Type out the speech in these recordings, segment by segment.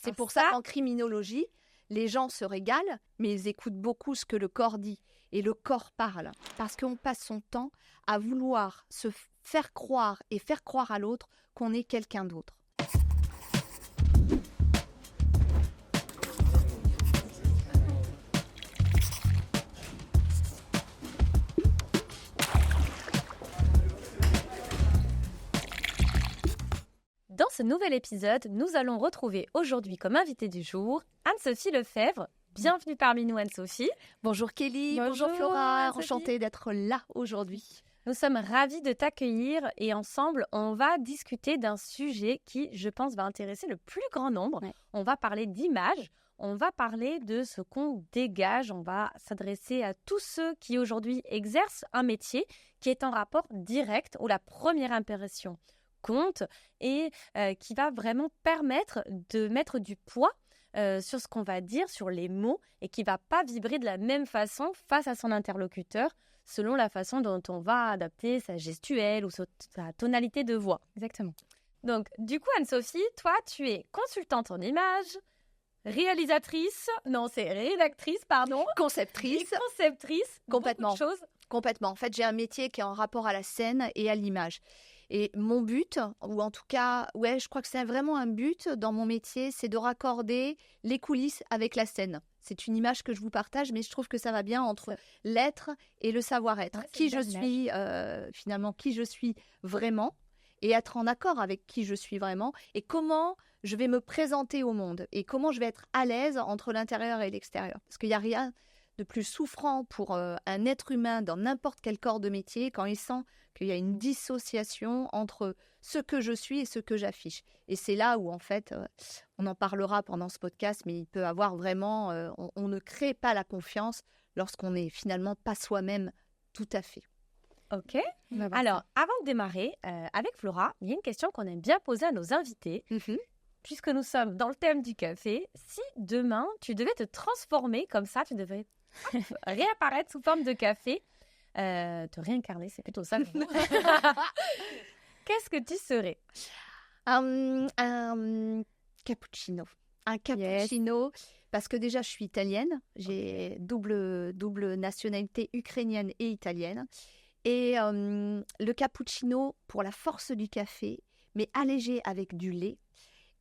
C'est pour ça qu'en criminologie, les gens se régalent, mais ils écoutent beaucoup ce que le corps dit. Et le corps parle. Parce qu'on passe son temps à vouloir se faire croire et faire croire à l'autre qu'on est quelqu'un d'autre. Dans ce nouvel épisode, nous allons retrouver aujourd'hui comme invitée du jour Anne-Sophie Lefebvre. Bienvenue parmi nous Anne-Sophie. Bonjour Kelly, bonjour Flora, enchantée d'être là aujourd'hui. Nous sommes ravis de t'accueillir et ensemble, on va discuter d'un sujet qui, je pense, va intéresser le plus grand nombre. Ouais. On va parler d'image, on va parler de ce qu'on dégage, on va s'adresser à tous ceux qui aujourd'hui exercent un métier qui est en rapport direct où la première impression compte et qui va vraiment permettre de mettre du poids sur ce qu'on va dire, sur les mots et qui ne va pas vibrer de la même façon face à son interlocuteur selon la façon dont on va adapter sa gestuelle ou sa tonalité de voix. Exactement. Donc, du coup, Anne-Sophie, toi, tu es consultante en image, rédactrice, conceptrice, complètement. Complètement. En fait, j'ai un métier qui est en rapport à la scène et à l'image. Et mon but, ou en tout cas, je crois que c'est vraiment un but dans mon métier, c'est de raccorder les coulisses avec la scène. C'est une image que je vous partage, mais je trouve que ça va bien entre l'être et le savoir-être. Qui je suis, finalement, qui je suis vraiment, et être en accord avec qui je suis vraiment, et comment je vais me présenter au monde, et comment je vais être à l'aise entre l'intérieur et l'extérieur. Parce qu'il n'y a rien de plus souffrant pour un être humain dans n'importe quel corps de métier quand il sent qu'il y a une dissociation entre ce que je suis et ce que j'affiche. Et c'est là où, en fait, on en parlera pendant ce podcast, mais il peut avoir vraiment... on ne crée pas la confiance lorsqu'on n'est finalement pas soi-même tout à fait. Ok. Alors, avant de démarrer, avec Flora, il y a une question qu'on aime bien poser à nos invités. Puisque nous sommes dans le thème du café, si demain, tu devais te transformer comme ça, tu devais réapparaître sous forme de café, te réincarner, c'est plutôt ça. Qu'est-ce que tu serais? Un cappuccino. Un cappuccino, parce que déjà, je suis italienne. J'ai double nationalité ukrainienne et italienne. Et le cappuccino, pour la force du café, mais allégé avec du lait.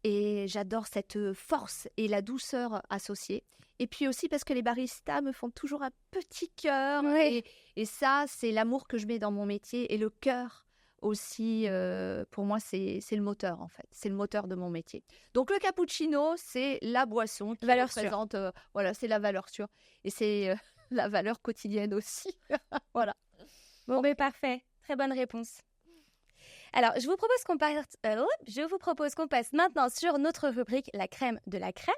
Et j'adore cette force et la douceur associée. Et puis aussi parce que les baristas me font toujours un petit cœur. Oui. Et ça, c'est l'amour que je mets dans mon métier. Et le cœur aussi, pour moi, c'est le moteur, en fait. C'est le moteur de mon métier. Donc, le cappuccino, c'est la boisson qui représente... voilà, c'est la valeur sûre. Et c'est la valeur quotidienne aussi. Voilà. Bon, mais parfait. Très bonne réponse. Alors, je vous propose qu'on passe maintenant sur notre rubrique « La crème de la crème ».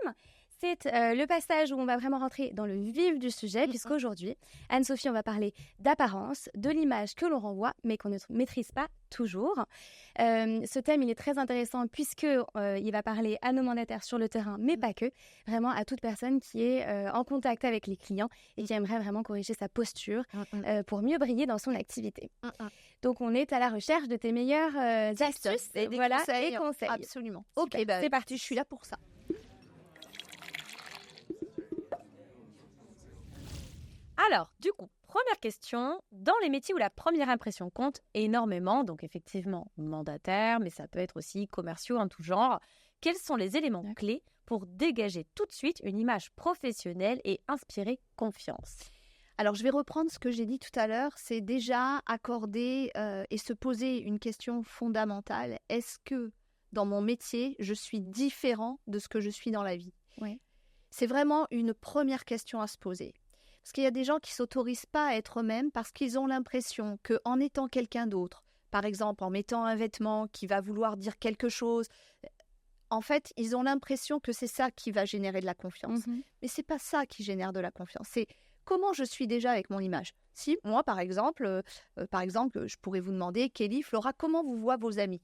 C'est le passage où on va vraiment rentrer dans le vif du sujet, puisqu'aujourd'hui, Anne-Sophie, on va parler d'apparence, de l'image que l'on renvoie, mais qu'on ne maîtrise pas toujours. Ce thème, il est très intéressant puisqu'il va parler à nos mandataires sur le terrain, mais pas que, vraiment à toute personne qui est en contact avec les clients et qui aimerait vraiment corriger sa posture pour mieux briller dans son activité. Donc, on est à la recherche de tes meilleures astuces et conseils. Absolument. Ok, c'est parti, je suis là pour ça. Alors, du coup, première question, dans les métiers où la première impression compte énormément, donc effectivement mandataire, mais ça peut être aussi commerciaux en tout genre, quels sont les éléments clés pour dégager tout de suite une image professionnelle et inspirer confiance? Alors, je vais reprendre ce que j'ai dit tout à l'heure, c'est déjà accorder et se poser une question fondamentale. Est-ce que dans mon métier, je suis différent de ce que je suis dans la vie? Oui. C'est vraiment une première question à se poser. Parce qu'il y a des gens qui ne s'autorisent pas à être eux-mêmes parce qu'ils ont l'impression qu'en étant quelqu'un d'autre, par exemple en mettant un vêtement qui va vouloir dire quelque chose, en fait, ils ont l'impression que c'est ça qui va générer de la confiance. Mais ce n'est pas ça qui génère de la confiance. C'est comment je suis déjà avec mon image. Si moi, par exemple, je pourrais vous demander, Kelly, Flora, comment vous voient vos amis?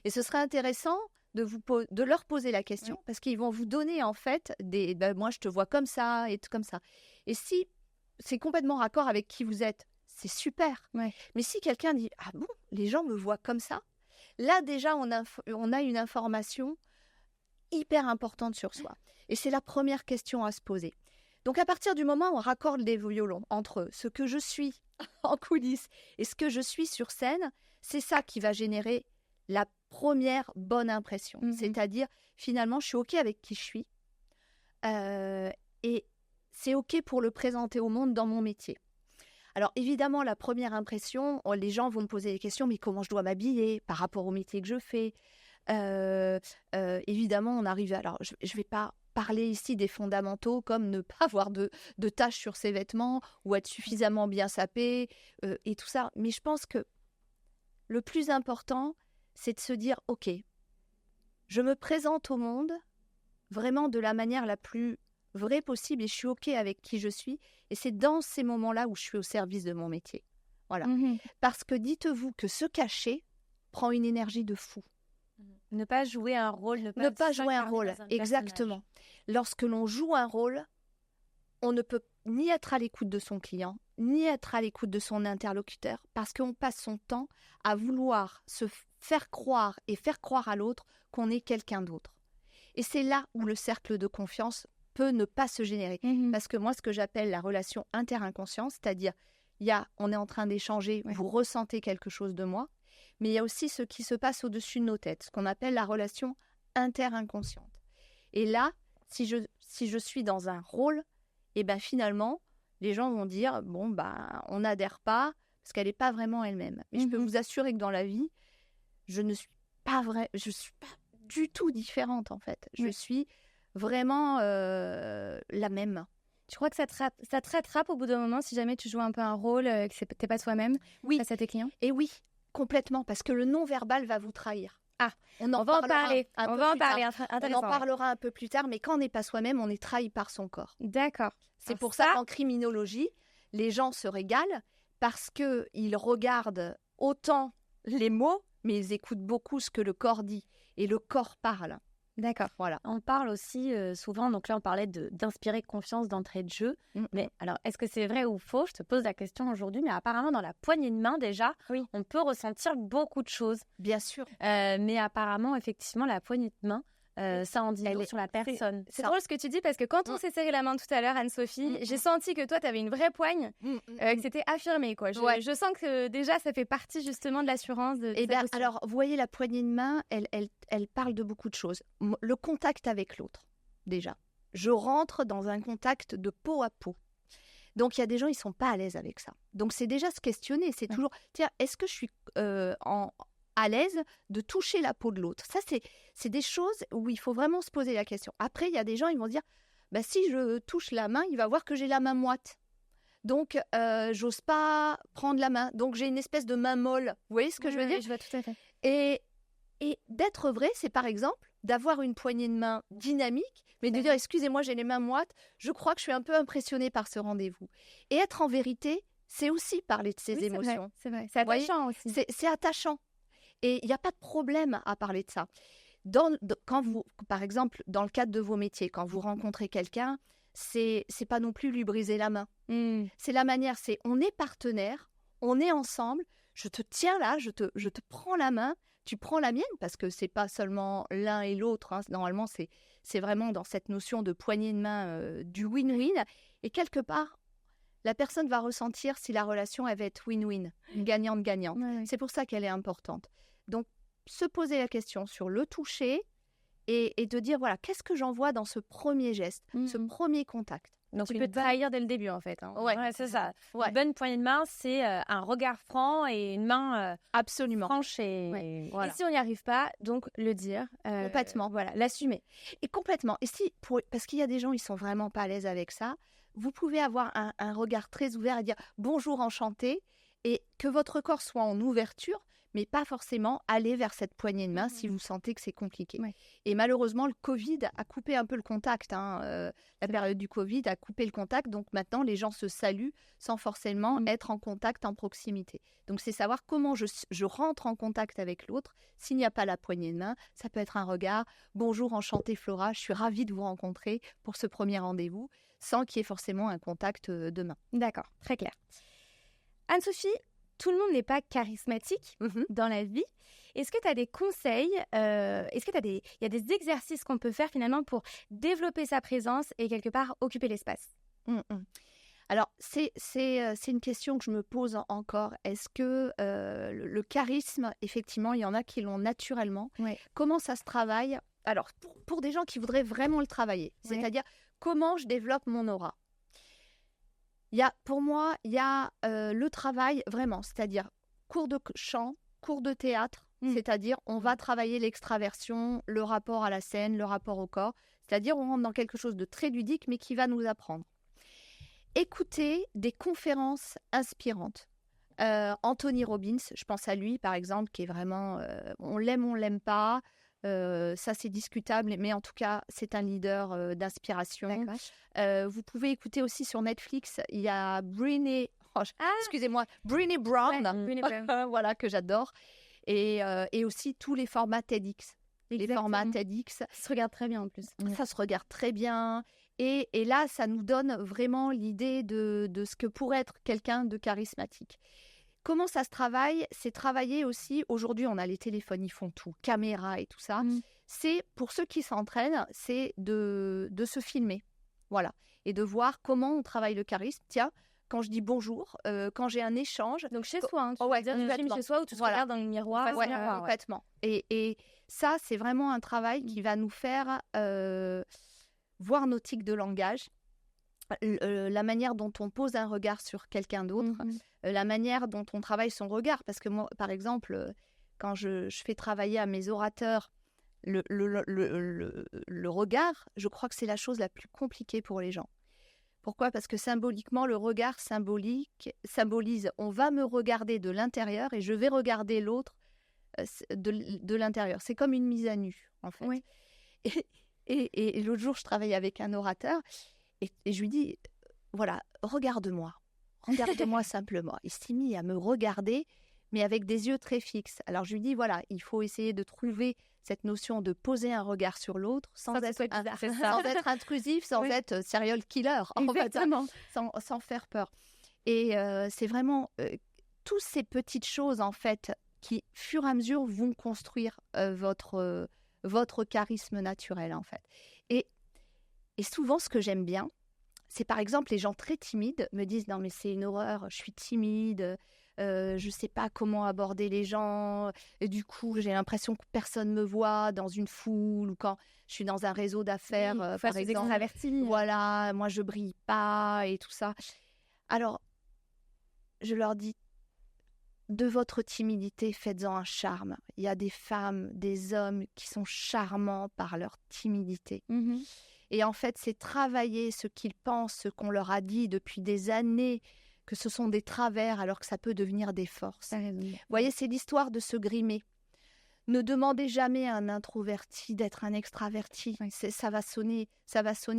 Et ce serait intéressant de leur poser la question parce qu'ils vont vous donner en fait moi je te vois comme ça et comme ça. Et si c'est complètement raccord avec qui vous êtes, c'est super. Ouais. Mais si quelqu'un dit « Ah bon, les gens me voient comme ça », là déjà on a une information hyper importante sur soi. Et c'est la première question à se poser. Donc, à partir du moment où on raccorde les violons entre ce que je suis en coulisses et ce que je suis sur scène, c'est ça qui va générer la première bonne impression. C'est-à-dire, finalement, je suis OK avec qui je suis. Et c'est OK pour le présenter au monde dans mon métier. Alors, évidemment, la première impression, les gens vont me poser des questions, mais comment je dois m'habiller par rapport au métier que je fais ? Évidemment, on arrive... Alors, je ne vais pas parler ici des fondamentaux comme ne pas avoir de taches sur ses vêtements ou être suffisamment bien sapé et tout ça. Mais je pense que le plus important, c'est de se dire, OK, je me présente au monde vraiment de la manière la plus vraie possible et je suis OK avec qui je suis. Et c'est dans ces moments-là où je suis au service de mon métier. Voilà. Parce que dites-vous que se cacher prend une énergie de fou. Ne pas jouer un rôle. Ne pas jouer un rôle, exactement. Lorsque l'on joue un rôle, on ne peut ni être à l'écoute de son client, ni être à l'écoute de son interlocuteur, parce qu'on passe son temps à vouloir se faire croire et faire croire à l'autre qu'on est quelqu'un d'autre. Et c'est là où le cercle de confiance peut ne pas se générer. Parce que moi, ce que j'appelle la relation inter-inconsciente, c'est-à-dire, on est en train d'échanger, vous ressentez quelque chose de moi, mais il y a aussi ce qui se passe au-dessus de nos têtes, ce qu'on appelle la relation inter-inconsciente. Et là, si je suis dans un rôle, et ben finalement, les gens vont dire, on n'adhère pas, parce qu'elle n'est pas vraiment elle-même. Mais je peux vous assurer que dans la vie, je ne suis pas du tout différente, en fait. Je suis vraiment la même. Tu crois que ça te rattrape au bout d'un moment si jamais tu joues un peu un rôle que tu n'es pas toi-même face à tes clients ? Et oui, complètement, parce que le non-verbal va vous trahir. On va en parler. On en parlera un peu plus tard, mais quand on n'est pas soi-même, on est trahi par son corps. D'accord. C'est pour ça qu'en criminologie, les gens se régalent parce qu'ils regardent autant les mots, mais ils écoutent beaucoup ce que le corps dit. Et le corps parle. D'accord. Voilà. On parle aussi souvent, donc là on parlait d'inspirer confiance d'entrée de jeu, mais alors est-ce que c'est vrai ou faux ? Je te pose la question aujourd'hui, mais apparemment dans la poignée de main déjà, on peut ressentir beaucoup de choses. Bien sûr. Mais apparemment, effectivement, la poignée de main, ça en dit long sur la personne. C'est drôle ce que tu dis parce que quand on s'est serré la main tout à l'heure, Anne-Sophie, j'ai senti que toi, tu avais une vraie poigne, que c'était affirmé. Quoi. Je sens que déjà, ça fait partie justement de l'assurance. Alors, vous voyez, la poignée de main, elle parle de beaucoup de choses. Le contact avec l'autre, déjà. Je rentre dans un contact de peau à peau. Donc, il y a des gens, ils ne sont pas à l'aise avec ça. Donc, c'est déjà se questionner. C'est toujours, tiens, est-ce que je suis à l'aise de toucher la peau de l'autre. Ça, c'est des choses où il faut vraiment se poser la question. Après, il y a des gens, ils vont dire, si je touche la main, il va voir que j'ai la main moite. Donc, j'ose pas prendre la main. Donc, j'ai une espèce de main molle. Vous voyez ce que je veux dire ? Je vois tout à fait. Et d'être vrai, c'est par exemple d'avoir une poignée de main dynamique, mais de dire, excusez-moi, j'ai les mains moites, je crois que je suis un peu impressionnée par ce rendez-vous. Et être en vérité, c'est aussi parler de ses émotions. C'est vrai. C'est attachant aussi. C'est attachant. Et il n'y a pas de problème à parler de ça. Quand vous, par exemple, dans le cadre de vos métiers, quand vous rencontrez quelqu'un, c'est pas non plus lui briser la main. C'est la manière, on est partenaires, on est ensemble, je te tiens là, je te prends la main, tu prends la mienne, parce que c'est pas seulement l'un et l'autre. Normalement, c'est vraiment dans cette notion de poignée de main du win-win. Et quelque part, la personne va ressentir si la relation elle va être win-win, gagnante-gagnante. C'est pour ça qu'elle est importante. Donc, se poser la question sur le toucher et de dire, voilà, qu'est-ce que j'envoie dans ce premier geste, ce premier contact. Donc, tu peux trahir dès le début, en fait. C'est ça. Une bonne poignée de main, c'est un regard franc et une main absolument franche. Et voilà. Et si on n'y arrive pas, donc le dire. Complètement. Voilà, l'assumer. Et complètement. Et parce qu'il y a des gens, ils sont vraiment pas à l'aise avec ça, vous pouvez avoir un regard très ouvert et dire « bonjour, enchanté » et que votre corps soit en ouverture, mais pas forcément aller vers cette poignée de main si vous sentez que c'est compliqué. Et malheureusement, le Covid a coupé un peu le contact. La période du Covid a coupé le contact, donc maintenant, les gens se saluent sans forcément être en contact en proximité. Donc, c'est savoir comment je rentre en contact avec l'autre. S'il n'y a pas la poignée de main, ça peut être un regard « bonjour, enchantée Flora, je suis ravie de vous rencontrer pour ce premier rendez-vous », sans qu'il y ait forcément un contact de main. D'accord, très clair. Anne-Sophie, tout le monde n'est pas charismatique dans la vie. Est-ce que tu as des conseils Est-ce que il y a des exercices qu'on peut faire finalement pour développer sa présence et quelque part occuper l'espace? Alors, c'est une question que je me pose encore. Est-ce que le charisme, effectivement, il y en a qui l'ont naturellement. Comment ça se travaille? Alors, pour des gens qui voudraient vraiment le travailler, c'est-à-dire comment je développe mon aura. Pour moi, il y a le travail vraiment, c'est-à-dire cours de chant, cours de théâtre, c'est-à-dire on va travailler l'extraversion, le rapport à la scène, le rapport au corps, c'est-à-dire on rentre dans quelque chose de très ludique mais qui va nous apprendre. Écouter des conférences inspirantes. Anthony Robbins, je pense à lui par exemple, qui est vraiment, on l'aime pas, ça c'est discutable, mais en tout cas c'est un leader d'inspiration. Vous pouvez écouter aussi sur Netflix, il y a Brené Brown, voilà, que j'adore, et aussi tous les formats TEDx. Les formats TEDx. Ça se regarde très bien en plus. Ça se regarde très bien. Et là, ça nous donne vraiment l'idée de ce que pourrait être quelqu'un de charismatique. Comment ça se travaille? C'est travailler aussi, aujourd'hui on a les téléphones, ils font tout, caméra et tout ça. C'est, pour ceux qui s'entraînent, c'est de se filmer, voilà, et de voir comment on travaille le charisme. Tiens, quand je dis bonjour, quand j'ai un échange... Donc chez soi, tu veux dire, tu filmes chez soi ou tu te regardes dans le miroir. Complètement. Et ça, c'est vraiment un travail qui va nous faire voir nos tics de langage, la manière dont on pose un regard sur quelqu'un d'autre, la manière dont on travaille son regard. Parce que moi, par exemple, quand je fais travailler à mes orateurs le regard, je crois que c'est la chose la plus compliquée pour les gens. Pourquoi? Parce que symboliquement, le regard symbolise on va me regarder de l'intérieur et je vais regarder l'autre de l'intérieur. C'est comme une mise à nu, en fait. Oui. Et l'autre jour, je travaillais avec un orateur et je lui dis, voilà, regarde-moi simplement. Il s'est mis à me regarder, mais avec des yeux très fixes. Alors je lui dis, voilà, il faut essayer de trouver cette notion de poser un regard sur l'autre sans être intrusif, sans être serial killer, en fait, sans faire peur. Et c'est vraiment toutes ces petites choses, en fait, qui, fur et à mesure, vont construire votre charisme naturel, en fait. Et souvent, ce que j'aime bien, c'est par exemple les gens très timides me disent « Non, mais c'est une horreur, je suis timide, je ne sais pas comment aborder les gens, et du coup, j'ai l'impression que personne ne me voit dans une foule ou quand je suis dans un réseau d'affaires, par exemple. Extravertis. Voilà, moi, je ne brille pas et tout ça. » Alors, je leur dis, de votre timidité, faites-en un charme. Il y a des femmes, des hommes qui sont charmants par leur timidité. Et en fait, c'est travailler ce qu'ils pensent, ce qu'on leur a dit depuis des années, que ce sont des travers alors que ça peut devenir des forces. Vous voyez, c'est l'histoire de se grimer. Ne demandez jamais à un introverti d'être un extraverti. Ça va sonner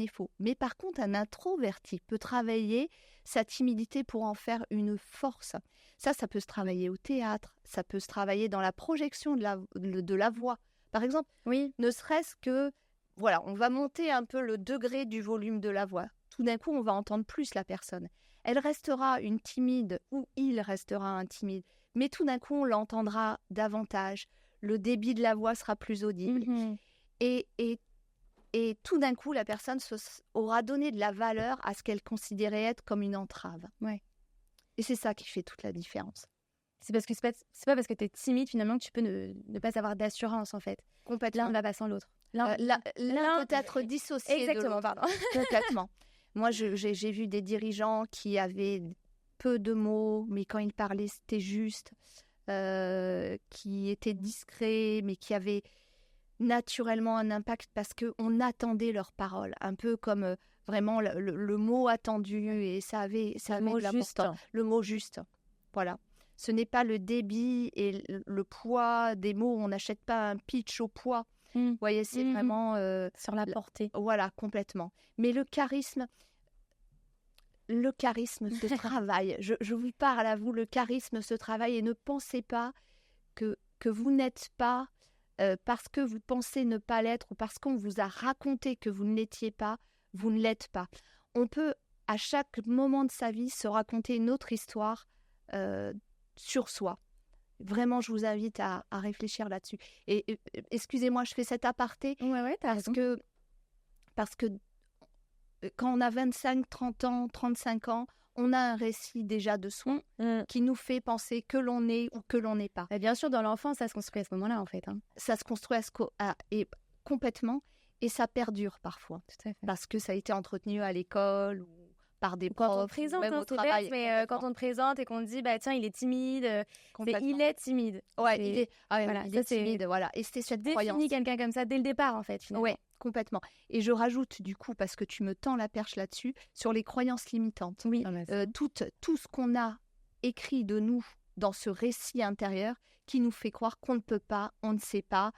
faux. Mais par contre, un introverti peut travailler sa timidité pour en faire une force. Ça peut se travailler au théâtre, ça peut se travailler dans la projection de la voix. Par exemple, ne serait-ce que, voilà, on va monter un peu le degré du volume de la voix. Tout d'un coup, on va entendre plus la personne. Elle restera une timide ou il restera un timide. Mais tout d'un coup, on l'entendra davantage. Le débit de la voix sera plus audible. Et tout d'un coup, la personne aura donné de la valeur à ce qu'elle considérait être comme une entrave. Et c'est ça qui fait toute la différence. C'est parce que c'est pas parce que tu es timide finalement que tu peux ne pas avoir d'assurance en fait. Complètement. L'un ne va pas sans l'autre. L'un peut être dissocié de l'autre. Exactement, pardon. Complètement. Moi, j'ai vu des dirigeants qui avaient peu de mots, mais quand ils parlaient, c'était juste, qui étaient discrets, mais qui avaient naturellement un impact parce qu'on attendait leurs paroles, un peu comme vraiment le mot attendu, et ça avait de l'importance. Le mot juste, voilà. Ce n'est pas le débit et le poids des mots, on n'achète pas un pitch au poids. Vous voyez, c'est vraiment... sur la portée. Voilà, complètement. Mais le charisme se travaille. Je vous parle à vous, le charisme se travaille, et ne pensez pas que vous n'êtes pas, parce que vous pensez ne pas l'être ou parce qu'on vous a raconté que vous ne l'étiez pas, vous ne l'êtes pas. On peut, à chaque moment de sa vie, se raconter une autre histoire sur soi. Vraiment, je vous invite à réfléchir là-dessus. Et excusez-moi, je fais cet aparté Ouais, t'as raison. parce que quand on a 25, 30 ans, 35 ans, on a un récit déjà de soi qui nous fait penser que l'on est ou que l'on n'est pas. Et bien sûr, dans l'enfance, ça se construit à ce moment-là, en fait. Hein. Ça se construit et complètement, et ça perdure parfois. Tout à fait. Parce que ça a été entretenu à l'école ou par des Quand profs. on te présente, même hein, au c'est travail. bête, mais quand on te présente et qu'on te dit, bah tiens, il est timide, il est timide. Ouais, C'est- il est, voilà, il ça, est timide, voilà. Et c'est cette croyance. Définis quelqu'un comme ça dès le départ, en fait, finalement. Ouais, complètement. Et je rajoute du coup, parce que tu me tends la perche là-dessus, sur les croyances limitantes. Oui. Tout ce qu'on a écrit de nous dans ce récit intérieur qui nous fait croire qu'on ne peut pas, on ne sait pas.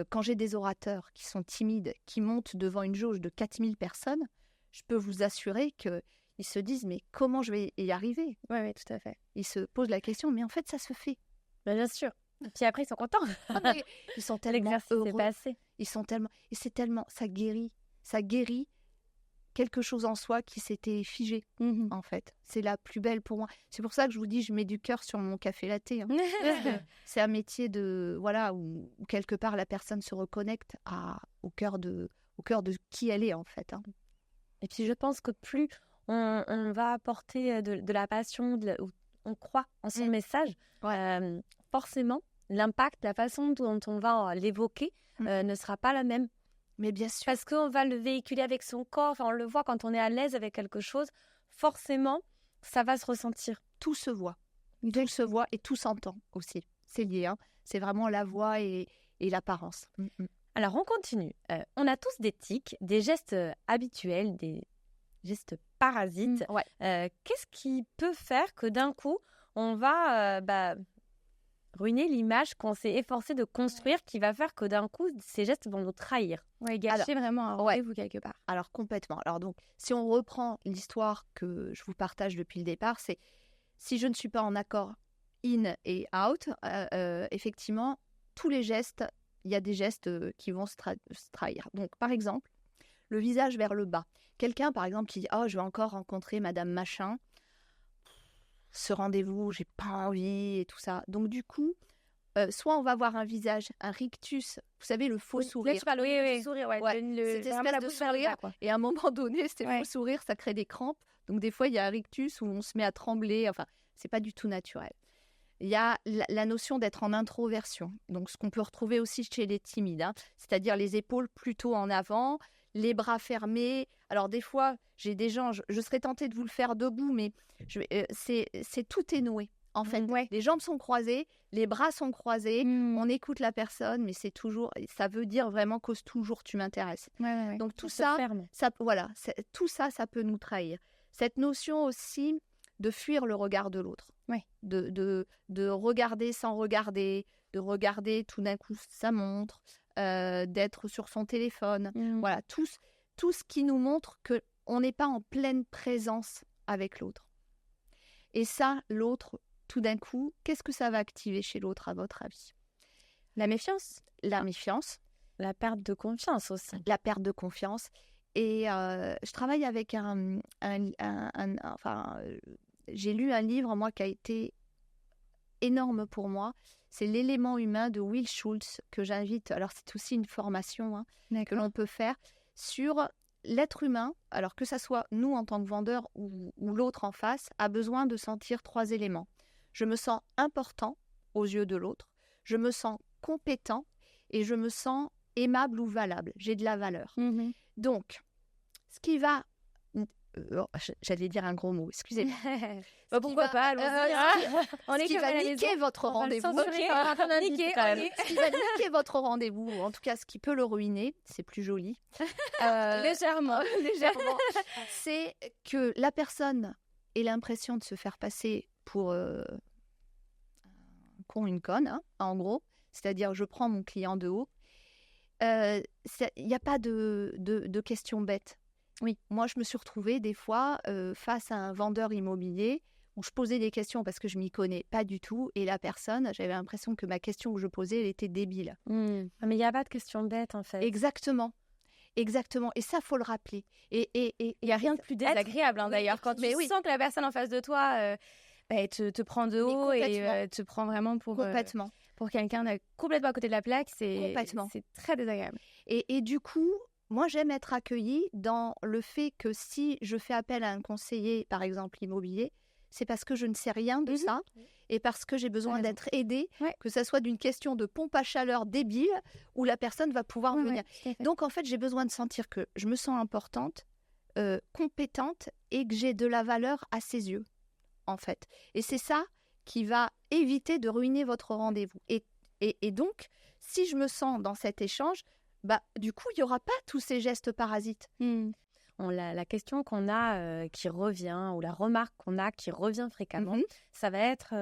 Quand j'ai des orateurs qui sont timides, qui montent devant une jauge de 4000 personnes, je peux vous assurer qu'ils se disent, mais comment je vais y arriver? Oui, tout à fait. Ils se posent la question, mais en fait, ça se fait. Bah, bien sûr. Et puis après, ils sont contents. Ils sont tellement L'exercice heureux. est passé. Ils sont tellement... Et c'est tellement... Ça guérit quelque chose en soi qui s'était figé, en fait. C'est la plus belle pour moi. C'est pour ça que je vous dis, je mets du cœur sur mon café latte. Hein. C'est un métier de... Voilà, où quelque part, la personne se reconnecte au cœur de qui elle est, en fait. Hein. Et puis, je pense que plus on va apporter de la passion, où on croit en son message, forcément, l'impact, la façon dont on va l'évoquer ne sera pas la même. Mais bien sûr. Parce qu'on va le véhiculer avec son corps, enfin, on le voit quand on est à l'aise avec quelque chose, forcément, ça va se ressentir. Tout se voit. Tout se voit et tout s'entend aussi. C'est lié. Hein. C'est vraiment la voix et l'apparence. Alors, on continue. On a tous des tics, des gestes habituels, des gestes parasites. Qu'est-ce qui peut faire que d'un coup, on va ruiner l'image qu'on s'est efforcé de construire, qui va faire que d'un coup, ces gestes vont nous trahir? Oui, gâcher vraiment un rendez-vous quelque part. Alors, complètement. Alors, donc, si on reprend l'histoire que je vous partage depuis le départ, c'est si je ne suis pas en accord in et out, effectivement, tous les gestes, il y a des gestes qui vont se trahir. Donc, par exemple, le visage vers le bas. Quelqu'un, par exemple, qui dit « Oh, je vais encore rencontrer Madame Machin. Ce rendez-vous, j'ai pas envie et tout ça. » Donc, du coup, soit on va voir un visage, un rictus, vous savez, le faux sourire. Là, tu parles, oui. Sourire, cette espèce de sourire. Et à un moment donné, ces faux sourires, ça crée des crampes. Donc, des fois, il y a un rictus où on se met à trembler. Enfin, c'est pas du tout naturel. Il y a la notion d'être en introversion. Donc, ce qu'on peut retrouver aussi chez les timides, hein, c'est-à-dire les épaules plutôt en avant, les bras fermés. Alors, des fois, j'ai des gens, je serais tentée de vous le faire debout, mais c'est tout est noué. En fait, les jambes sont croisées, les bras sont croisés, on écoute la personne, mais c'est toujours, ça veut dire vraiment qu'ose toujours tu m'intéresses. Donc tout ça tout ça, ça peut nous trahir. Cette notion aussi de fuir le regard de l'autre, de regarder sans regarder, de regarder tout d'un coup sa montre, d'être sur son téléphone. Voilà, tout ce qui nous montre qu'on n'est pas en pleine présence avec l'autre. Et ça, l'autre, tout d'un coup, qu'est-ce que ça va activer chez l'autre, à votre avis? La méfiance. La méfiance. La perte de confiance aussi. La perte de confiance. Et je travaille avec j'ai lu un livre, moi, qui a été énorme pour moi. C'est L'élément humain de Will Schultz, que j'invite. Alors, c'est aussi une formation que l'on peut faire sur l'être humain, alors que ça soit nous en tant que vendeurs ou l'autre en face, a besoin de sentir 3 éléments. Je me sens important aux yeux de l'autre, je me sens compétent et je me sens aimable ou valable. J'ai de la valeur. Donc, ce qui va... j'allais dire un gros mot, excusez-moi. Pourquoi pas, allons-y. Ce qui va niquer votre rendez-vous. Ce qui va niquer votre rendez-vous, en tout cas ce qui peut le ruiner, c'est plus joli. Légèrement. C'est que la personne ait l'impression de se faire passer pour un con, une conne, hein, en gros. C'est-à-dire, je prends mon client de haut. Il n'y a pas de questions bêtes. Oui, moi, je me suis retrouvée des fois face à un vendeur immobilier où je posais des questions parce que je ne m'y connais pas du tout. Et la personne, j'avais l'impression que ma question que je posais, elle était débile. Mais il n'y a pas de questions bêtes, en fait. Exactement. Et ça, il faut le rappeler. Et il n'y a rien de plus désagréable, d'ailleurs. Quand tu sens que la personne en face de toi... Et te prend de haut et te prend vraiment pour quelqu'un complètement à côté de la plaque. C'est très désagréable. Et du coup, moi, j'aime être accueillie dans le fait que si je fais appel à un conseiller, par exemple immobilier, c'est parce que je ne sais rien de ça et parce que j'ai besoin d'être aidée, que ça soit d'une question de pompe à chaleur débile où la personne va pouvoir venir. Donc, en fait, j'ai besoin de sentir que je me sens importante, compétente et que j'ai de la valeur à ses yeux, en fait. Et c'est ça qui va éviter de ruiner votre rendez-vous. Et donc, si je me sens dans cet échange, du coup, il n'y aura pas tous ces gestes parasites. La question qu'on a qui revient, ou la remarque qu'on a qui revient fréquemment, ça va être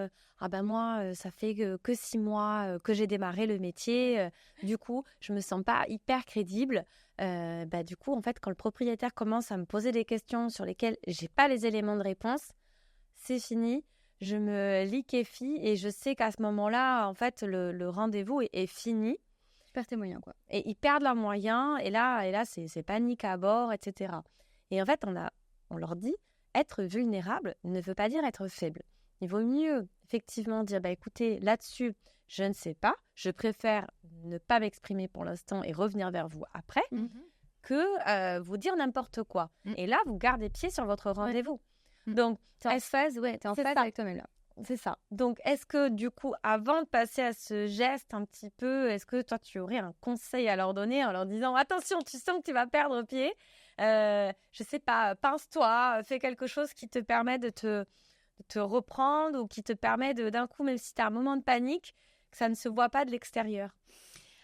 moi, ça fait que 6 mois que j'ai démarré le métier, du coup, je me sens pas hyper crédible. Du coup, en fait, quand le propriétaire commence à me poser des questions sur lesquelles j'ai pas les éléments de réponse, c'est fini. Je me liquéfie et je sais qu'à ce moment-là, en fait, le rendez-vous est fini. Ils perdent tes moyens, quoi. Et ils perdent leurs moyens, et là c'est panique à bord, etc. Et en fait, on leur dit, être vulnérable ne veut pas dire être faible. Il vaut mieux, effectivement, dire, écoutez, là-dessus, je ne sais pas, je préfère ne pas m'exprimer pour l'instant et revenir vers vous après, que vous dire n'importe quoi. Et là, vous gardez pied sur votre rendez-vous. Donc, t'es en phase avec toi-même, là. C'est ça. Donc, est-ce que du coup, avant de passer à ce geste un petit peu, est-ce que toi, tu aurais un conseil à leur donner en leur disant « Attention, tu sens que tu vas perdre pied. Je sais pas, pince-toi, fais quelque chose qui te permet de te reprendre ou qui te permet d'un coup, même si tu as un moment de panique, que ça ne se voit pas de l'extérieur. »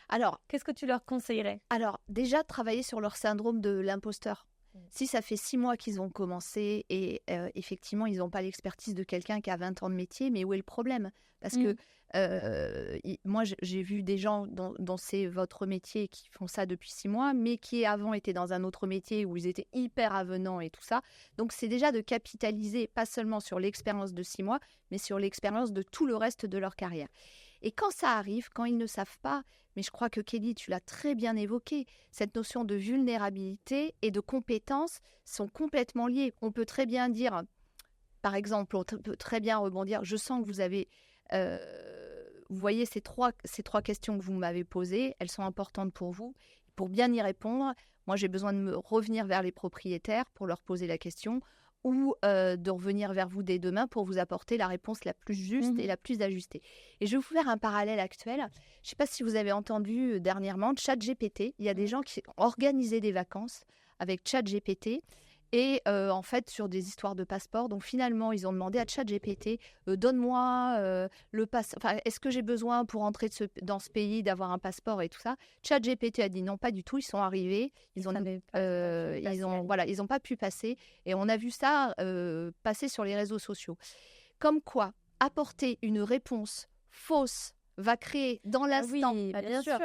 Alors, qu'est-ce que tu leur conseillerais ? Alors, déjà, travailler sur leur syndrome de l'imposteur. Si ça fait 6 mois qu'ils ont commencé et effectivement, ils n'ont pas l'expertise de quelqu'un qui a 20 ans de métier, mais où est le problème ? Parce que moi, j'ai vu des gens dont c'est votre métier qui font ça depuis 6 mois, mais qui avant étaient dans un autre métier où ils étaient hyper avenants et tout ça. Donc, c'est déjà de capitaliser pas seulement sur l'expérience de 6 mois, mais sur l'expérience de tout le reste de leur carrière. Et quand ça arrive, quand ils ne savent pas, mais je crois que Kelly, tu l'as très bien évoqué, cette notion de vulnérabilité et de compétence sont complètement liées. On peut très bien dire, par exemple, on peut très bien rebondir, je sens que vous avez, vous voyez ces trois questions que vous m'avez posées, elles sont importantes pour vous. Pour bien y répondre, moi j'ai besoin de me revenir vers les propriétaires pour leur poser la question, ou de revenir vers vous dès demain pour vous apporter la réponse la plus juste et la plus ajustée. Et je vais vous faire un parallèle actuel. Je ne sais pas si vous avez entendu dernièrement ChatGPT. Il y a des gens qui ont organisé des vacances avec ChatGPT et en fait sur des histoires de passeport. Donc finalement, ils ont demandé à ChatGPT donne-moi le passeport. Enfin, est-ce que j'ai besoin pour entrer dans ce pays d'avoir un passeport et tout ça. ChatGPT a dit non, pas du tout. Ils sont arrivés, ils ont pas pu passer et on a vu ça passer sur les réseaux sociaux. Comme quoi, apporter une réponse fausse va créer dans l'instant bien sûr.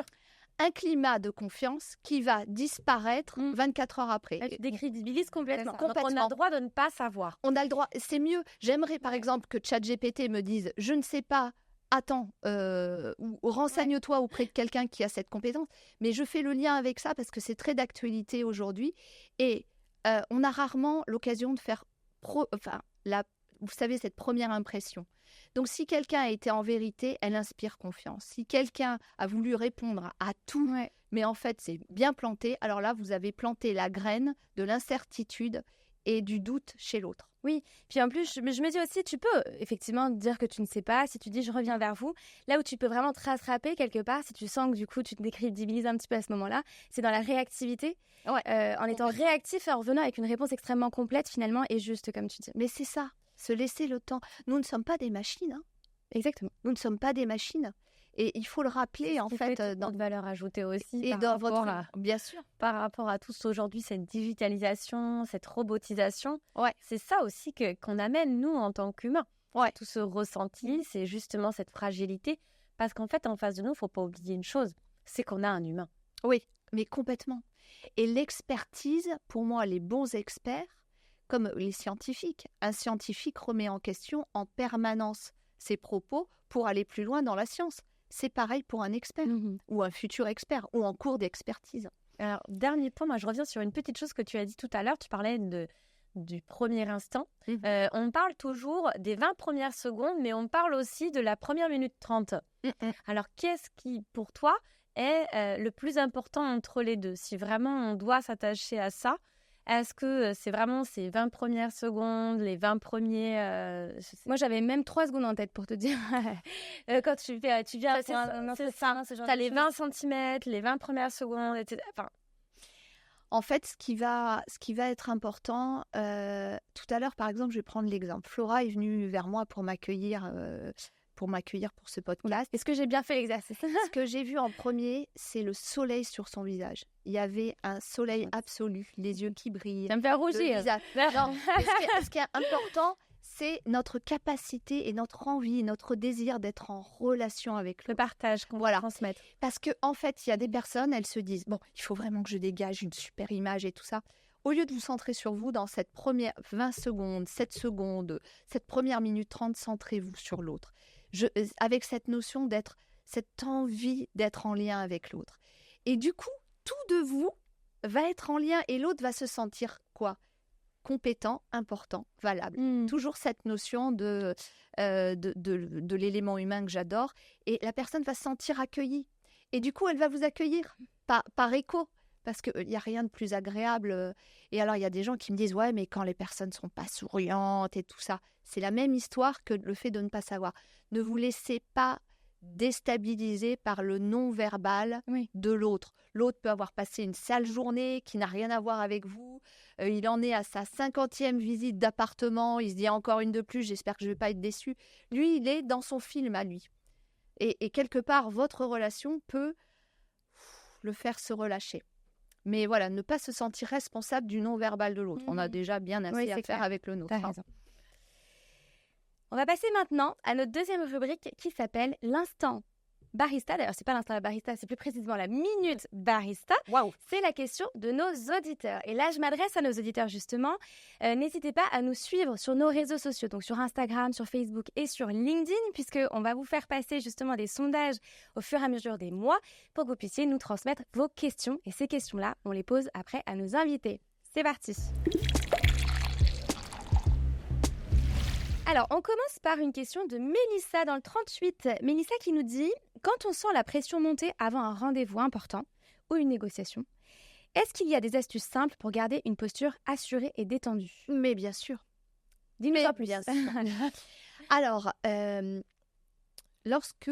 un climat de confiance qui va disparaître 24 heures après. Elle décrédibilise complètement. Donc, on a le droit de ne pas savoir. On a le droit, c'est mieux. J'aimerais par exemple que ChatGPT me dise « je ne sais pas, attends, ou renseigne-toi auprès de quelqu'un qui a cette compétence ». Mais je fais le lien avec ça parce que c'est très d'actualité aujourd'hui. Et on a rarement l'occasion de faire, vous savez, cette première impression. Donc, si quelqu'un a été en vérité, elle inspire confiance. Si quelqu'un a voulu répondre à tout, mais en fait, c'est bien planté, alors là, vous avez planté la graine de l'incertitude et du doute chez l'autre. Oui, puis en plus, je me dis aussi, tu peux effectivement dire que tu ne sais pas. Si tu dis « je reviens vers vous », là où tu peux vraiment te rattraper quelque part, si tu sens que du coup, tu te décrédibilises un petit peu à ce moment-là, c'est dans la réactivité, en étant réactif et en revenant avec une réponse extrêmement complète finalement et juste, comme tu dis. Mais c'est ça. Se laisser le temps. Nous ne sommes pas des machines. Exactement. Nous ne sommes pas des machines. Et il faut le rappeler, en fait. Dans de valeur ajoutée aussi. Et dans bien sûr. Par rapport à tout aujourd'hui, cette digitalisation, cette robotisation. C'est ça aussi qu'on amène, nous, en tant qu'humains. Tout ce ressenti, c'est justement cette fragilité. Parce qu'en fait, en face de nous, il ne faut pas oublier une chose. C'est qu'on a un humain. Oui, mais complètement. Et l'expertise, pour moi, les bons experts, comme les scientifiques. Un scientifique remet en question en permanence ses propos pour aller plus loin dans la science. C'est pareil pour un expert ou un futur expert ou en cours d'expertise. Alors, dernier point, moi je reviens sur une petite chose que tu as dit tout à l'heure. Tu parlais du premier instant. On parle toujours des 20 premières secondes, mais on parle aussi de la première minute 30. Alors, qu'est-ce qui, pour toi, est le plus important entre les deux? Si vraiment on doit s'attacher à ça, est-ce que c'est vraiment ces 20 premières secondes, les 20 premiers... Moi, j'avais même 3 secondes en tête pour te dire. Quand tu viens pour un entretien, tu as les 20 cm, les 20 premières secondes, etc. Enfin, en fait, ce qui va être important, tout à l'heure, par exemple, je vais prendre l'exemple. Flora est venue vers moi pour m'accueillir pour ce podcast. Est-ce que j'ai bien fait l'exercice? Ce que j'ai vu en premier, c'est le soleil sur son visage. Il y avait un soleil absolu, les yeux qui brillent. Ça me fait rougir. Non, ce qui est important, c'est notre capacité et notre envie, notre désir d'être en relation avec le partage qu'on va transmettre. Parce qu'en fait, il y a des personnes, elles se disent, bon, il faut vraiment que je dégage une super image et tout ça. Au lieu de vous centrer sur vous dans cette première 20 secondes, 7 secondes, cette première minute 30, centrez-vous sur l'autre. Avec cette notion cette envie d'être en lien avec l'autre. Et du coup, tout de vous va être en lien et l'autre va se sentir quoi? Compétent, important, valable. Toujours cette notion de l'élément humain que j'adore. Et la personne va se sentir accueillie. Et du coup, elle va vous accueillir par écho. Parce qu'il n'y a rien de plus agréable. Et alors, il y a des gens qui me disent « Ouais, mais quand les personnes ne sont pas souriantes et tout ça. » C'est la même histoire que le fait de ne pas savoir. Ne vous laissez pas déstabiliser par le non-verbal de l'autre. L'autre peut avoir passé une sale journée qui n'a rien à voir avec vous. Il en est à sa 50e visite d'appartement. Il se dit encore une de plus, j'espère que je ne vais pas être déçu. Lui, il est dans son film à lui. Et quelque part, votre relation peut le faire se relâcher. Mais voilà, ne pas se sentir responsable du non-verbal de l'autre. On a déjà bien assez à faire avec le nôtre. T'as raison. On va passer maintenant à notre deuxième rubrique qui s'appelle l'instant barista. D'ailleurs, c'est pas l'instant barista, c'est plus précisément la minute barista. Waouh. C'est la question de nos auditeurs. Et là, je m'adresse à nos auditeurs justement. N'hésitez pas à nous suivre sur nos réseaux sociaux, donc sur Instagram, sur Facebook et sur LinkedIn, puisqu'on va vous faire passer justement des sondages au fur et à mesure des mois pour que vous puissiez nous transmettre vos questions. Et ces questions-là, on les pose après à nos invités. C'est parti. Alors, on commence par une question de Mélissa dans le 38. Mélissa qui nous dit « Quand on sent la pression monter avant un rendez-vous important ou une négociation, est-ce qu'il y a des astuces simples pour garder une posture assurée et détendue ?» Mais bien sûr. Dis-nous en plus. Bien sûr. Alors, lorsque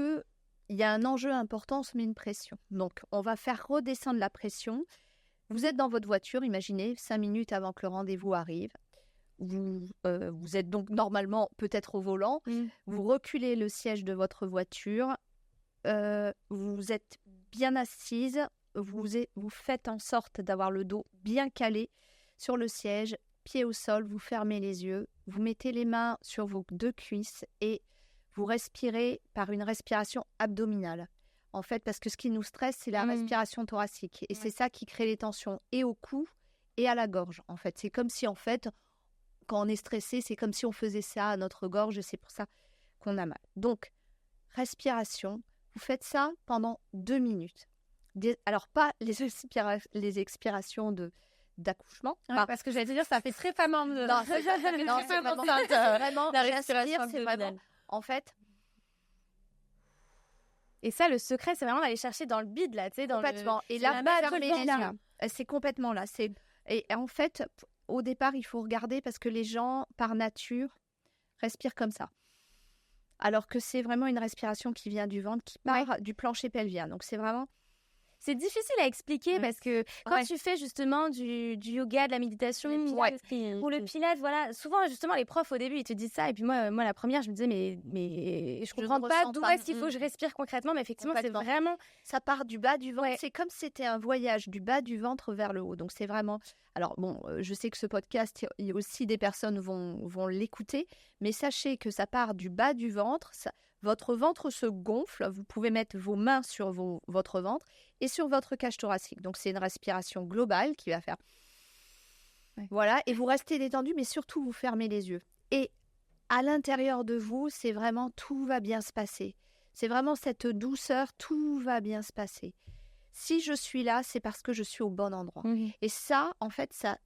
il y a un enjeu important, on se met une pression. Donc, on va faire redescendre la pression. Vous êtes dans votre voiture, imaginez, 5 minutes avant que le rendez-vous arrive. Vous êtes donc normalement peut-être au volant. Vous reculez le siège de votre voiture. Vous êtes bien assise. Vous faites en sorte d'avoir le dos bien calé sur le siège, pied au sol. Vous fermez les yeux. Vous mettez les mains sur vos 2 cuisses et vous respirez par une respiration abdominale. En fait, parce que ce qui nous stresse, c'est la respiration thoracique. Et c'est ça qui crée les tensions et au cou et à la gorge. En fait, c'est comme si, quand on est stressé, c'est comme si on faisait ça à notre gorge et c'est pour ça qu'on a mal. Donc, respiration, vous faites ça pendant 2 minutes. Alors, pas les expirations d'accouchement. Parce que j'allais te dire, ça fait très femme. Non, c'est vraiment la respiration, c'est vraiment... En fait... Et ça, le secret, c'est vraiment d'aller chercher dans le bide, là, tu sais, complètement. Et là, c'est complètement là. Et en fait... Au départ, il faut regarder parce que les gens, par nature, respirent comme ça. Alors que c'est vraiment une respiration qui vient du ventre, qui part du plancher pelvien. Donc, c'est vraiment... C'est difficile à expliquer parce que quand tu fais justement du yoga, de la méditation ou le pilates, voilà, souvent justement les profs au début ils te disent ça et puis moi la première je me disais mais je comprends pas d'où est-ce qu'il faut que je respire concrètement, mais effectivement c'est vraiment... Ça part du bas du ventre, c'est comme si c'était un voyage du bas du ventre vers le haut, donc c'est vraiment... Alors bon, je sais que ce podcast, il y a aussi des personnes vont l'écouter, mais sachez que ça part du bas du ventre, votre ventre se gonfle, vous pouvez mettre vos mains sur votre ventre et sur votre cage thoracique. Donc, c'est une respiration globale qui va faire... Voilà, et vous restez détendu, mais surtout, vous fermez les yeux. Et à l'intérieur de vous, c'est vraiment tout va bien se passer. C'est vraiment cette douceur, tout va bien se passer. Si je suis là, c'est parce que je suis au bon endroit. Et ça, en fait, ça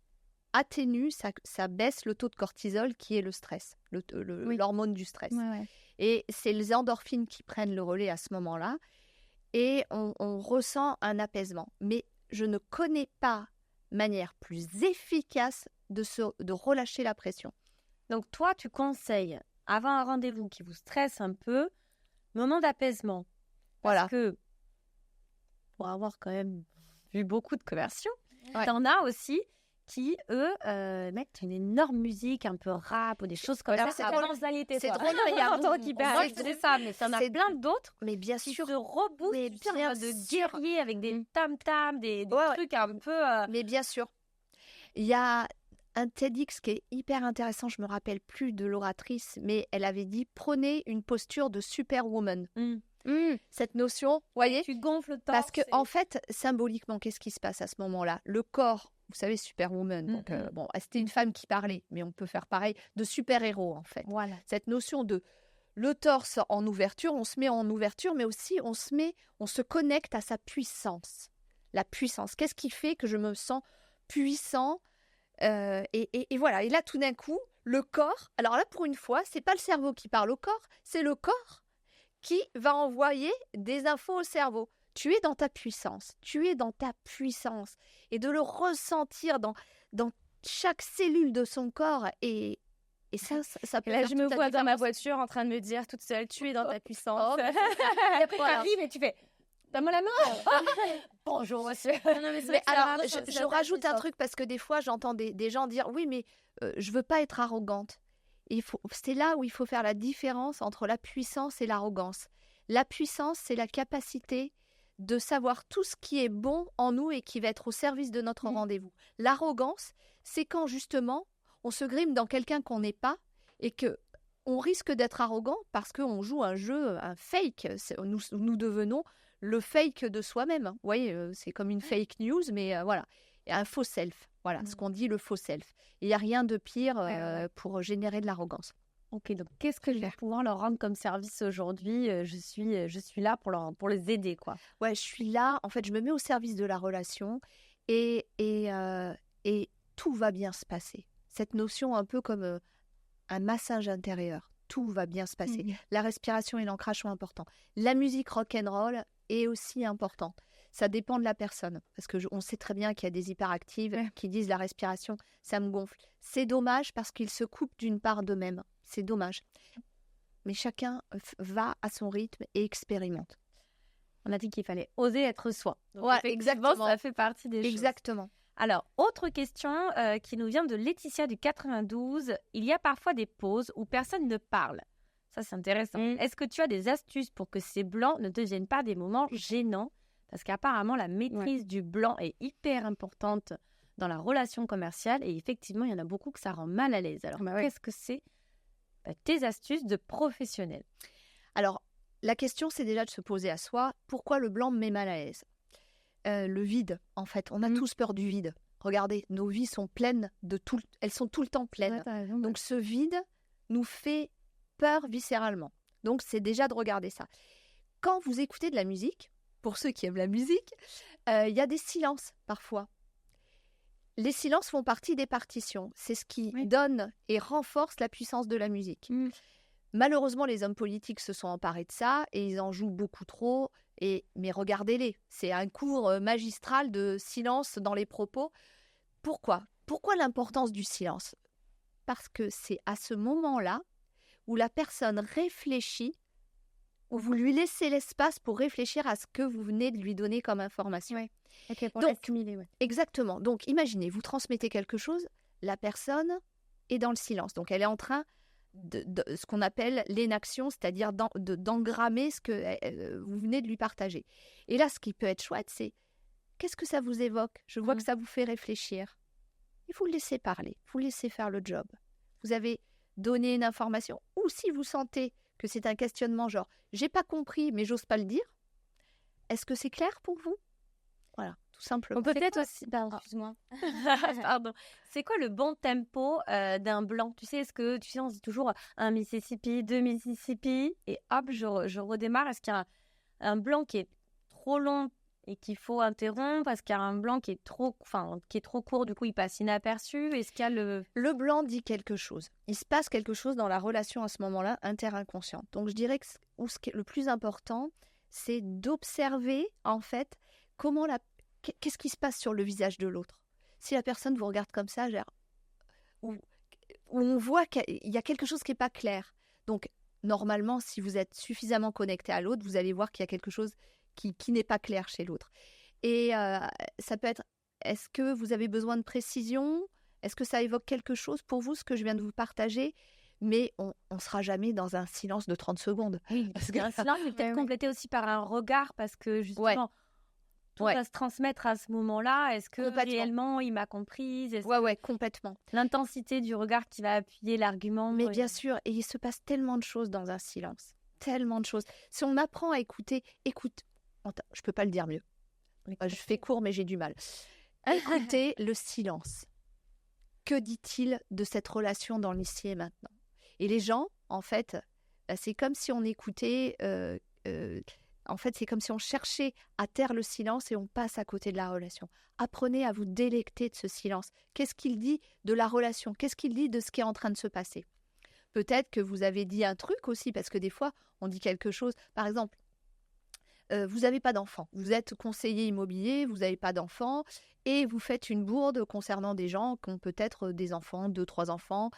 atténue, ça baisse le taux de cortisol qui est le stress, l'hormone du stress. Ouais. Et c'est les endorphines qui prennent le relais à ce moment-là et on ressent un apaisement. Mais je ne connais pas manière plus efficace de relâcher la pression. Donc, toi, tu conseilles, avant un rendez-vous qui vous stresse un peu, moment d'apaisement. Parce Voilà. que, pour avoir quand même vu beaucoup de commerciaux, Ouais. t'en as aussi qui, eux, mettent une énorme musique, un peu rap ou des choses comme Alors, ça. c'est drôle. C'est C'est drôle, drôle, il y a un temps qui on paraît, voit- c'est ça, mais ça en a c'est- plein d'autres Mais bien qui sûr, se reboostent, mais tu sais, en bien mode de sûr. guerrier avec des tam-tams, des Ouais, ouais. trucs un peu... Mais bien sûr. Il y a un TEDx qui est hyper intéressant, je me rappelle plus de l'oratrice, mais elle avait dit prenez une posture de superwoman. Cette notion, voyez, Tu gonfles le torse. parce que en fait, symboliquement, qu'est-ce qui se passe à ce moment-là? Le corps, vous savez, superwoman. Donc bon, c'était une femme qui parlait, mais on peut faire pareil de super-héros en fait. Voilà. Cette notion de le torse en ouverture, on se met en ouverture, mais aussi on se connecte à sa puissance. La puissance. Qu'est-ce qui fait que je me sens puissant? Et voilà. Et là, tout d'un coup, le corps. Alors là, pour une fois, c'est pas le cerveau qui parle au corps, c'est le corps qui va envoyer des infos au cerveau. Tu es dans ta puissance. Tu es dans ta puissance. Et de le ressentir dans chaque cellule de son corps. Et ça peut Et là, faire je me toute la vois dans ma différence. voiture en train de me dire toute seule, tu es dans ta puissance. Oh, Et après, Voilà. t'arrives et tu fais, donne-moi la main. Bonjour, monsieur. Non, mais c'est vrai Mais que ça alors, marche, je ça rajoute un puissance. truc parce que des fois, j'entends des gens dire oui, mais je veux pas être arrogante. C'est là où il faut faire la différence entre la puissance et l'arrogance. La puissance, c'est la capacité de savoir tout ce qui est bon en nous et qui va être au service de notre rendez-vous. L'arrogance, c'est quand justement on se grime dans quelqu'un qu'on n'est pas et que on risque d'être arrogant parce qu'on joue un jeu, un fake. Nous devenons le fake de soi-même. Vous voyez, c'est comme une fake news, mais voilà. Et un faux self. Voilà, ce qu'on dit, le faux self. Il n'y a rien de pire pour générer de l'arrogance. Ok, donc qu'est-ce que je vais pouvoir leur rendre comme service aujourd'hui? Je suis là pour les aider, quoi. Ouais, je suis là. En fait, je me mets au service de la relation et tout va bien se passer. Cette notion un peu comme un massage intérieur. Tout va bien se passer. La respiration et l'ancrage sont importants. La musique rock'n'roll est aussi importante. Ça dépend de la personne. Parce qu'on sait très bien qu'il y a des hyperactives qui disent la respiration, ça me gonfle. C'est dommage parce qu'ils se coupent d'une part d'eux-mêmes. C'est dommage. Mais chacun va à son rythme et expérimente. On a dit qu'il fallait oser être soi. Donc, Ouais, effectivement, exactement. ça fait partie des choses. Exactement. Alors, autre question qui nous vient de Laetitia du 92. Il y a parfois des pauses où personne ne parle. Ça, c'est intéressant. Est-ce que tu as des astuces pour que ces blancs ne deviennent pas des moments gênants? Parce qu'apparemment, la maîtrise du blanc est hyper importante dans la relation commerciale. Et effectivement, il y en a beaucoup que ça rend mal à l'aise. Alors, qu'est-ce que c'est tes astuces de professionnel? Alors, la question, c'est déjà de se poser à soi, pourquoi le blanc me met mal à l'aise? Le vide, en fait. On a tous peur du vide. Regardez, nos vies sont pleines de tout. Elles sont tout le temps pleines. Donc, ce vide nous fait peur viscéralement. Donc, c'est déjà de regarder ça. Quand vous écoutez de la musique, pour ceux qui aiment la musique, il y a des silences parfois. Les silences font partie des partitions. C'est ce qui donne et renforce la puissance de la musique. Malheureusement, les hommes politiques se sont emparés de ça et ils en jouent beaucoup trop. Mais regardez-les, c'est un cours magistral de silence dans les propos. Pourquoi l'importance du silence? Parce que c'est à ce moment-là où la personne réfléchit, où vous lui laissez l'espace pour réfléchir à ce que vous venez de lui donner comme information. Pour Donc, l'assimiler, exactement. Donc, imaginez, vous transmettez quelque chose, la personne est dans le silence. Donc, elle est en train de ce qu'on appelle l'énaction, c'est-à-dire d'engrammer ce que vous venez de lui partager. Et là, ce qui peut être chouette, c'est qu'est-ce que ça vous évoque? Je vois que ça vous fait réfléchir. Et vous le laissez parler, vous laissez faire le job. Vous avez donné une information, ou si vous sentez que c'est un questionnement genre « j'ai pas compris, mais j'ose pas le dire », est-ce que c'est clair pour vous? Voilà, tout simplement. On peut peut-être aussi... excuse-moi. Pardon. C'est quoi le bon tempo d'un blanc? Tu sais, on se dit toujours un Mississippi, 2 Mississippi, et hop, je redémarre. Est-ce qu'il y a un blanc qui est trop long et qu'il faut interrompre parce qu'il y a un blanc qui est trop court, du coup il passe inaperçu. Est-ce qu'il y a Le blanc dit quelque chose. Il se passe quelque chose dans la relation à ce moment-là, inter-inconsciente. Donc je dirais que ce qui est le plus important, c'est d'observer en fait qu'est-ce qui se passe sur le visage de l'autre. Si la personne vous regarde comme ça, où on voit qu'il y a quelque chose qui n'est pas clair. Donc normalement, si vous êtes suffisamment connecté à l'autre, vous allez voir qu'il y a quelque chose qui n'est pas clair chez l'autre. Et ça peut être, est-ce que vous avez besoin de précision ? Est-ce que ça évoque quelque chose pour vous, ce que je viens de vous partager ? Mais on ne sera jamais dans un silence de 30 secondes. Oui, parce qu'un silence est peut-être complété aussi par un regard, parce que justement, tout va se transmettre à ce moment-là. Est-ce que réellement il m'a comprise ? Ouais, complètement. L'intensité du regard qui va appuyer l'argument. Mais bien sûr, et il se passe tellement de choses dans un silence. Tellement de choses. Si on apprend à écouter, je peux pas le dire mieux. Je fais court, mais j'ai du mal. Écoutez le silence. Que dit-il de cette relation dans l'ici et maintenant ? Et les gens, en fait, c'est comme si on écoutait... en fait, c'est comme si on cherchait à taire le silence et on passe à côté de la relation. Apprenez à vous délecter de ce silence. Qu'est-ce qu'il dit de la relation ? Qu'est-ce qu'il dit de ce qui est en train de se passer ? Peut-être que vous avez dit un truc aussi, parce que des fois, on dit quelque chose. Par exemple, vous n'avez pas d'enfant. Vous êtes conseiller immobilier, vous n'avez pas d'enfant, et vous faites une bourde concernant des gens qui ont peut-être des enfants, 2, 3 enfants,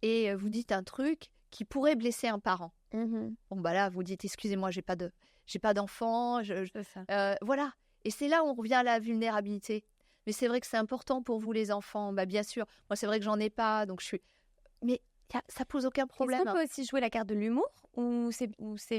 et vous dites un truc qui pourrait blesser un parent. Bon, là, vous dites, excusez-moi, j'ai pas d'enfant. Voilà. Et c'est là où on revient à la vulnérabilité. Mais c'est vrai que c'est important pour vous, les enfants. Bien sûr, moi, c'est vrai que j'en ai pas, donc je suis... Mais ça pose aucun problème. Est-ce qu'on peut aussi jouer la carte de l'humour ou c'est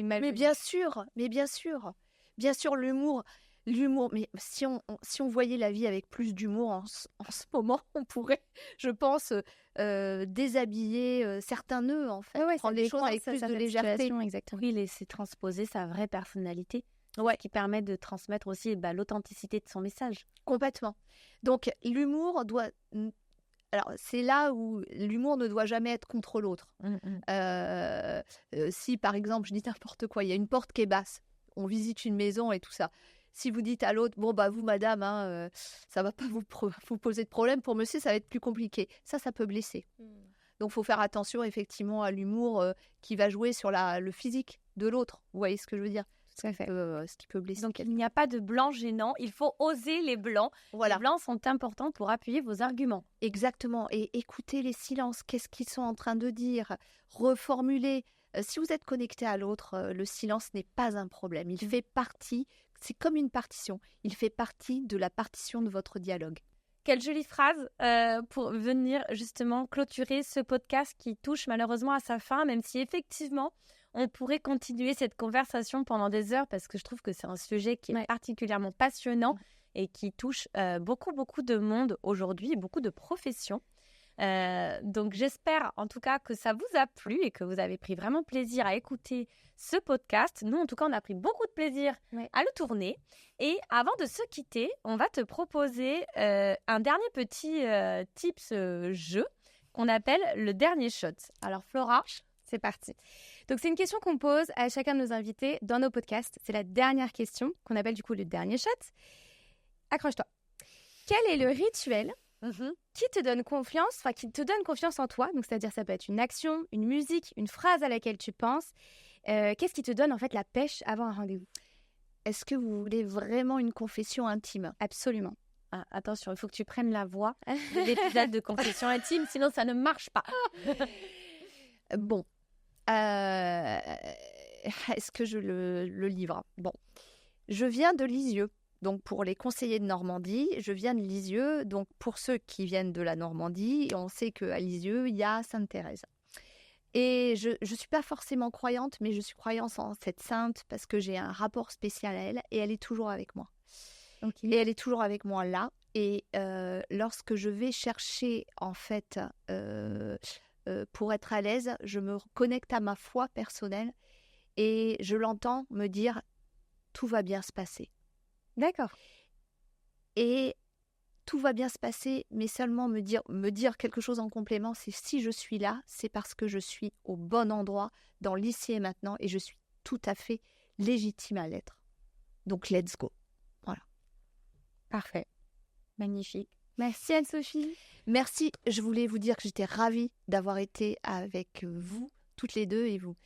mal vu ? Mais bien sûr. Bien sûr, l'humour. Mais si on voyait la vie avec plus d'humour en ce moment, on pourrait, je pense, déshabiller certains nœuds, en fait. Prendre les choses avec plus de légèreté. Exactement. Oui, laisser transposer sa vraie personnalité. Qui permet de transmettre aussi l'authenticité de son message. Complètement. Donc, l'humour doit... Alors, c'est là où l'humour ne doit jamais être contre l'autre. Si, par exemple, je dis n'importe quoi, il y a une porte qui est basse, on visite une maison et tout ça. Si vous dites à l'autre, bon, vous, madame, ça ne va pas vous poser de problème. Pour monsieur, ça va être plus compliqué. Ça peut blesser. Donc, il faut faire attention, effectivement, à l'humour qui va jouer sur le physique de l'autre. Vous voyez ce que je veux dire ? Ce qui peut blesser. Donc, il n'y a pas de blanc gênant. Il faut oser les blancs. Voilà. Les blancs sont importants pour appuyer vos arguments. Exactement. Et écoutez les silences. Qu'est-ce qu'ils sont en train de dire ? Reformuler. Si vous êtes connecté à l'autre, le silence n'est pas un problème. Il fait partie, c'est comme une partition. Il fait partie de la partition de votre dialogue. Quelle jolie phrase pour venir justement clôturer ce podcast qui touche malheureusement à sa fin, même si effectivement... On pourrait continuer cette conversation pendant des heures parce que je trouve que c'est un sujet qui est particulièrement passionnant et qui touche beaucoup de monde aujourd'hui, beaucoup de professions. Donc j'espère en tout cas que ça vous a plu et que vous avez pris vraiment plaisir à écouter ce podcast. Nous en tout cas on a pris beaucoup de plaisir à le tourner. Et avant de se quitter, on va te proposer un dernier petit tips jeu qu'on appelle le dernier shot. Alors Flora, c'est parti. Donc, c'est une question qu'on pose à chacun de nos invités dans nos podcasts. C'est la dernière question qu'on appelle du coup le dernier shot. Accroche-toi. Quel est le rituel qui te donne confiance, qui te donne confiance en toi ? Donc, c'est-à-dire, ça peut être une action, une musique, une phrase à laquelle tu penses. Qu'est-ce qui te donne en fait la pêche avant un rendez-vous ? Est-ce que vous voulez vraiment une confession intime ? Absolument. Ah, attention, il faut que tu prennes la voix de l'épisode de confession intime, sinon ça ne marche pas. Bon. Est-ce que je le livre ? Bon, je viens de Lisieux. Donc, pour les conseillers de Normandie, je viens de Lisieux. Donc, pour ceux qui viennent de la Normandie, on sait qu'à Lisieux, il y a Sainte-Thérèse. Et je ne suis pas forcément croyante, mais je suis croyante en cette sainte parce que j'ai un rapport spécial à elle et elle est toujours avec moi. Okay. Et elle est toujours avec moi là. Et lorsque je vais chercher, en fait... pour être à l'aise, je me connecte à ma foi personnelle et je l'entends me dire « tout va bien se passer ». D'accord. Et tout va bien se passer, mais seulement me dire quelque chose en complément, c'est si je suis là, c'est parce que je suis au bon endroit, dans l'ici et maintenant, et je suis tout à fait légitime à l'être. Donc, let's go. Voilà. Parfait. Magnifique. Merci Anne-Sophie. Merci. Je voulais vous dire que j'étais ravie d'avoir été avec vous, toutes les deux, et vous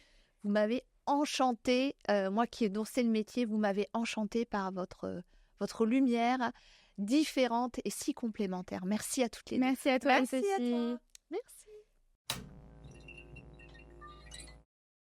m'avez enchantée. Moi qui ai dansé le métier, vous m'avez enchantée par votre lumière différente et si complémentaire. Merci à toutes les deux. Merci à toi Merci Anne-Sophie. à toi. Merci.